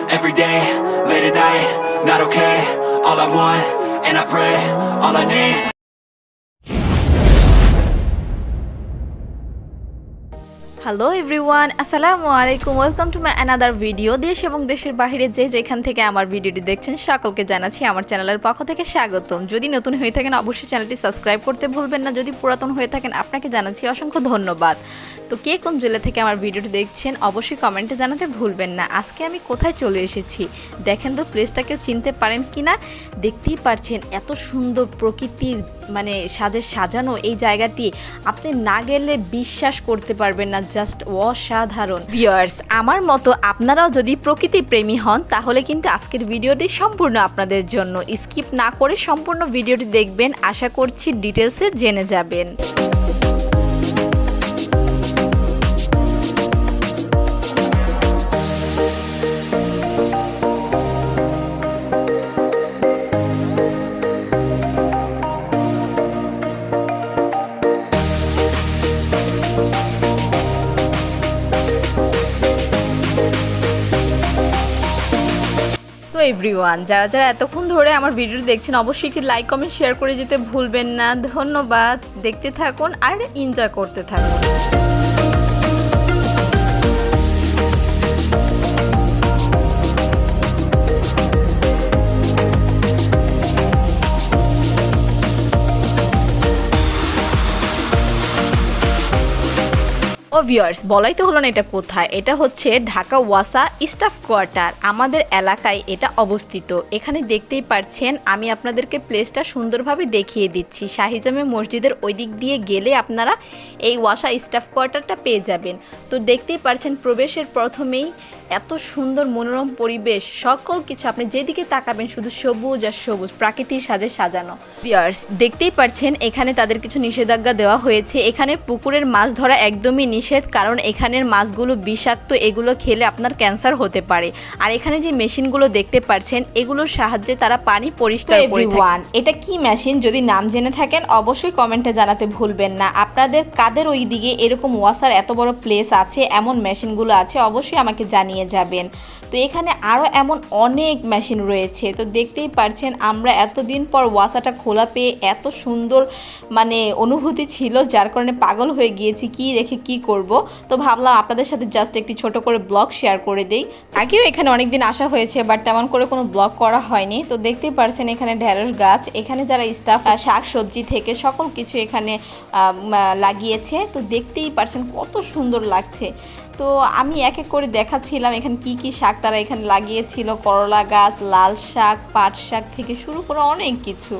every day, late at night, not okay. All I want, and I pray, all I need. Hello everyone, আসসালামু আলাইকুম। Welcome to my another video. দেশ এবং দেশের বাইরে যেখান থেকে আমার ভিডিওটি দেখছেন সকলকে জানাচ্ছি আমার চ্যানেলের পক্ষ থেকে স্বাগতম। যদি নতুন হয়ে থাকেন অবশ্যই চ্যানেলটি সাবস্ক্রাইব করতে ভুলবেন না। যদি পুরাতন হয়ে থাকেন আপনাকে জানাচ্ছি অসংখ্য ধন্যবাদ। তো কে কোন জেলা থেকে আমার ভিডিওটি দেখছেন অবশ্যই কমেন্টে জানাতে ভুলবেন না। আজকে আমি কোথায় চলে এসেছি দেখেন তো, প্লেসটাকে চিনতে পারেন কি না। দেখতেই পারছেন এত সুন্দর প্রকৃতির সাজে সাজানো এই জায়গাটি, আপনি না গেলে বিশ্বাস করতে পারবেন না, জাস্ট অসাধারণ। ভিউয়ার্স, আমার মতো আপনারাও যদি প্রকৃতি প্রেমী হন তাহলে কিন্তু আজকের ভিডিওটি সম্পূর্ণ আপনাদের জন্য। স্কিপ না করে সম্পূর্ণ ভিডিওটি দেখবেন, আশা করছি ডিটেলসে জেনে যাবেন। তো এভরিওয়ান, যারা যারা এতক্ষণ ধরে আমার ভিডিও দেখছেন অবশ্যই কি লাইক কমেন্ট শেয়ার করে যেতে ভুলবেন না। ধন্যবাদ। দেখতে থাকুন আর এনজয় করতে থাকুন। ভিউয়ার্স, বলাই তো হলো না এটা কোথায়। এটা হচ্ছে ঢাকা ওয়াসা স্টাফ কোয়ার্টার। আমাদের এলাকায় এটা অবস্থিত। এখানে দেখতেই পাচ্ছেন, আমি আপনাদেরকে প্লেসটা সুন্দরভাবে দেখিয়ে দিচ্ছি। শাহিজামে মসজিদের ওই দিক দিয়ে গেলে আপনারা এই ওয়াসা স্টাফ কোয়ার্টারটা পেয়ে যাবেন। তো দেখতেই পাচ্ছেন প্রবেশের প্রথমেই এত সুন্দর মনোরম পরিবেশ, সকল কিছু আপনি যেদিকে তাকাবেন শুধু সবুজ আর সবুজ, প্রাকৃতিক সাজে সাজানো। ভিউয়ার্স, দেখতেই পাচ্ছেন এখানে তাদের কিছু নিষেধাজ্ঞা দেওয়া হয়েছে। এখানে পুকুরের মাছ ধরা একদমই নিষেধ, কারণ এখানের মাছগুলো বিষাক্ত, এগুলো খেলে আপনার ক্যান্সার হতে পারে। আর এখানে যে মেশিনগুলো দেখতে পাচ্ছেন এগুলোর সাহায্যে তারা পানি পরিষ্কার করে থাকে। এটা কি মেশিন, যদি নাম জেনে থাকেন অবশ্যই কমেন্টে জানাতে ভুলবেন না। আপনাদের কাদের ওই দিকে এরকম ওয়াসার এত বড় প্লেস আছে, এমন মেশিনগুলো আছে, অবশ্যই আমাকে জানিয়ে যাবেন। তো এখানে আরও এমন অনেক মেশিন রয়েছে। তো দেখতেই পারছেন আমরা এতদিন পর ওয়াসাটা খোলা পেয়ে এত সুন্দর অনুভূতি ছিল, যার কারণে পাগল হয়ে গিয়েছি কি রেখে কি করব। তো ভাবলাম আপনাদের সাথে জাস্ট একটি ছোট করে ব্লগ শেয়ার করে দেই। আগেও এখানে অনেকদিন আসা হয়েছে, বাট তেমন করে কোনো ব্লগ করা হয়নি। তো দেখতেই পারছেন এখানে ঢেঁড়স গাছ, এখানে যারা স্টাফ শাক সবজি থেকে সকল কিছু এখানে লাগিয়েছে। তো দেখতেই পারছেন কত সুন্দর লাগছে। তো আমি এক এক করে দেখাচ্ছিলাম এখানে কি কি শাক তারা এখানে লাগিয়েছিল। করলা গাছ, লাল শাক, পাট শাক থেকে শুরু করে অনেক কিছু।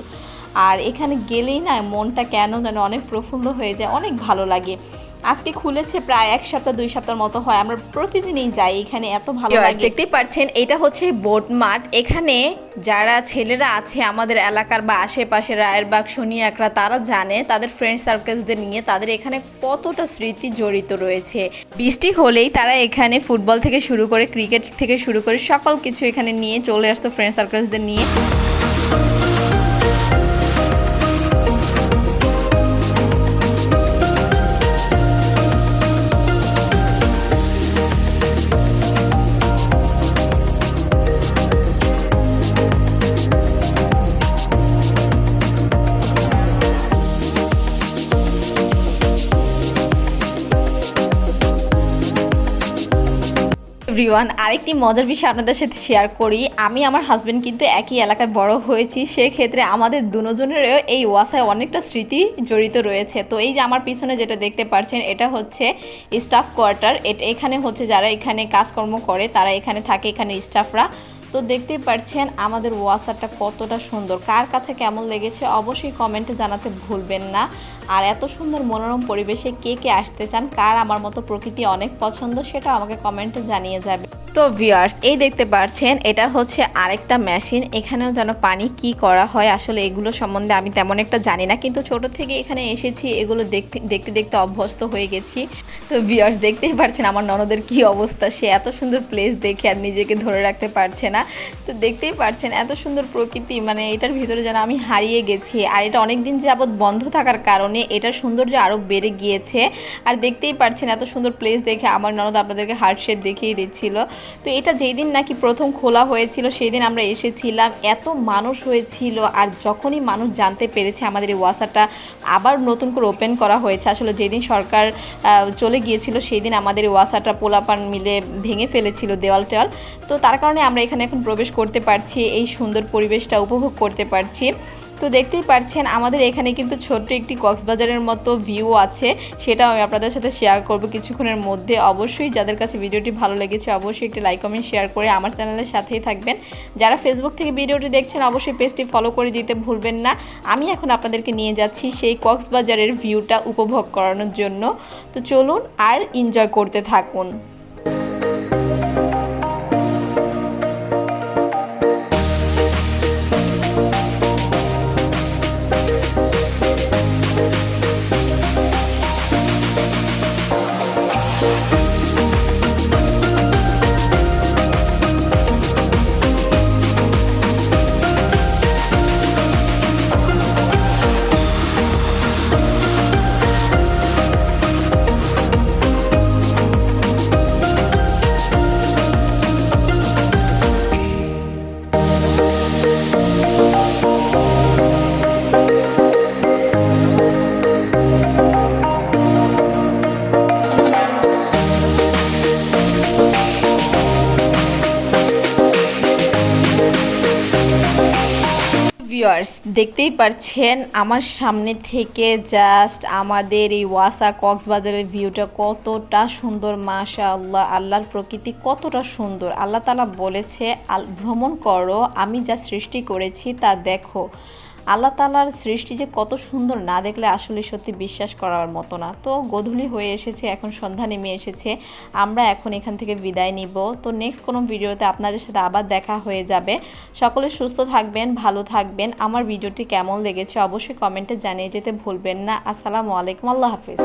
আর এখানে গেলেই না মনটা কেন যেন অনেক প্রফুল্ল হয়ে যায়, অনেক ভালো লাগে। আজকে খুলেছে প্রায় 1 সপ্তাহ 2 সপ্তাহের মতো হয়, আমরা প্রতিদিনই যাই, এখানে এত ভালো লাগে। দেখতেই পাচ্ছেন এটা হচ্ছে বোট মাঠ। এখানে যারা ছেলেরা আছে আমাদের এলাকার বা আশেপাশে রায়েরবাগ, শনিয়াকড়া, তারা জানে তাদের ফ্রেন্ড সার্কেলসদের নিয়ে তাদের এখানে কতটা স্মৃতি জড়িত রয়েছে। বৃষ্টি হলেই তারা এখানে ফুটবল থেকে শুরু করে ক্রিকেট থেকে শুরু করে সকল কিছু এখানে নিয়ে চলে আসতো ফ্রেন্ড সার্কেলসদের নিয়ে। এভরিওয়ান, আরেকটি মজার বিষয় আপনাদের সাথে শেয়ার করি। আমি আমার হাজব্যান্ড কিন্তু একই এলাকায় বড় হয়েছি, সেক্ষেত্রে আমাদের দুজনেরও এই ওয়াসায় অনেকটা স্মৃতি জড়িত রয়েছে। তো এই যে আমার পিছনে যেটা দেখতে পাচ্ছেন এটা হচ্ছে স্টাফ কোয়ার্টার। এখানে হচ্ছে যারা এখানে কাজকর্ম করে তারা এখানে থাকে, এখানে স্টাফরা। তো দেখতেই পাচ্ছেন আমাদের ওয়াসাটা কতটা সুন্দর, কার কাছে কেমন লেগেছে অবশ্যই কমেন্টে জানাতে ভুলবেন না। আর এত সুন্দর মনোরম পরিবেশে কে কে আসতে চান, কার আমার মতো প্রকৃতি অনেক পছন্দ, সেটা আমাকে কমেন্টে জানিয়ে যাবে। তো ভিউয়ার্স, এই দেখতে পাচ্ছেন এটা হচ্ছে আরেকটা মেশিন। এখানেও যেন পানি কি করা হয়, আসলে এগুলো সম্বন্ধে আমি তেমন একটা জানি না, কিন্তু ছোট থেকে এখানে এসেছি, এগুলো দেখতে দেখতে অভ্যস্ত হয়ে গেছি। তো ভিউয়ার্স, দেখতেই পাচ্ছেন আমার ননদের কি অবস্থা, সে এত সুন্দর প্লেস দেখে আর নিজেকে ধরে রাখতে পারছে না। তো দেখতেই পাচ্ছেন এত সুন্দর প্রকৃতি, এটার ভিতরে যেন আমি হারিয়ে গেছি। আর এটা অনেক দিন যাবৎ বন্ধ থাকার কারণে এটার সৌন্দর্য আরও বেড়ে গিয়েছে। আর দেখতেই পাচ্ছেন এত সুন্দর প্লেস দেখে আমার ননদ আপনাদেরকে হার্ট শেপ দেখিয়ে দিচ্ছিল। তো এটা যেই দিন নাকি প্রথম খোলা হয়েছিল সেই দিন আমরা এসেছিলাম, এত মানুষ হয়েছিল। আর যখনই মানুষ জানতে পেরেছে আমাদের এই ওয়াসাটা আবার নতুন করে ওপেন করা হয়েছে, আসলে যেদিন সরকার চলে গিয়েছিল সেই দিন আমাদের এই ওয়াসাটা পোলাপান মিলে ভেঙে ফেলেছিল দেওয়াল টেওয়াল। তো তার কারণে আমরা এখানে এখন প্রবেশ করতে পারছি, এই সুন্দর পরিবেশটা উপভোগ করতে পারছি। তো দেখতেই পাচ্ছেন আমাদের এখানে কিন্তু ছোট্ট একটি কক্সবাজারের মতো ভিউ আছে, সেটাও আমি আপনাদের সাথে শেয়ার করব কিছুক্ষণের মধ্যে। অবশ্যই যাদের কাছে ভিডিওটি ভালো লেগেছে অবশ্যই একটি লাইক কমেন্ট শেয়ার করে আমার চ্যানেলের সাথেই থাকবেন। যারা ফেসবুক থেকে ভিডিওটি দেখছেন অবশ্যই পেজটি ফলো করে দিতে ভুলবেন না। আমি এখন আপনাদেরকে নিয়ে যাচ্ছি সেই কক্সবাজারের ভিউটা উপভোগ করানোর জন্য। তো চলুন আর এনজয় করতে থাকুন। ভিউয়ার্স দেখতেই পাচ্ছেন আমার সামনে থেকে জাস্ট আমাদের এই ওয়াসা কক্সবাজারের ভিউটা কতটা সুন্দর, মাশাআল্লাহ। আল্লাহর প্রকৃতি কতটা সুন্দর। আল্লাহ তাআলা বলেছে ভ্রমণ করো, আমি যা সৃষ্টি করেছি তা দেখো। আল্লাহ তাআলার সৃষ্টি যে কত সুন্দর না দেখলে আসলে সত্যি বিশ্বাস করার মতো না। তো গোধূলি হয়ে এসেছে, এখন সন্ধ্যা নেমে এসেছে, আমরা এখন এখান থেকে বিদায় নিব। তো নেক্সট কোনো ভিডিওতে আপনাদের সাথে আবার দেখা হয়ে যাবে। সকলে সুস্থ থাকবেন, ভালো থাকবেন। আমার ভিডিওটি কেমন লেগেছে অবশ্যই কমেন্টে জানিয়ে যেতে ভুলবেন না। আসসালামু আলাইকুম, আল্লাহ হাফিজ।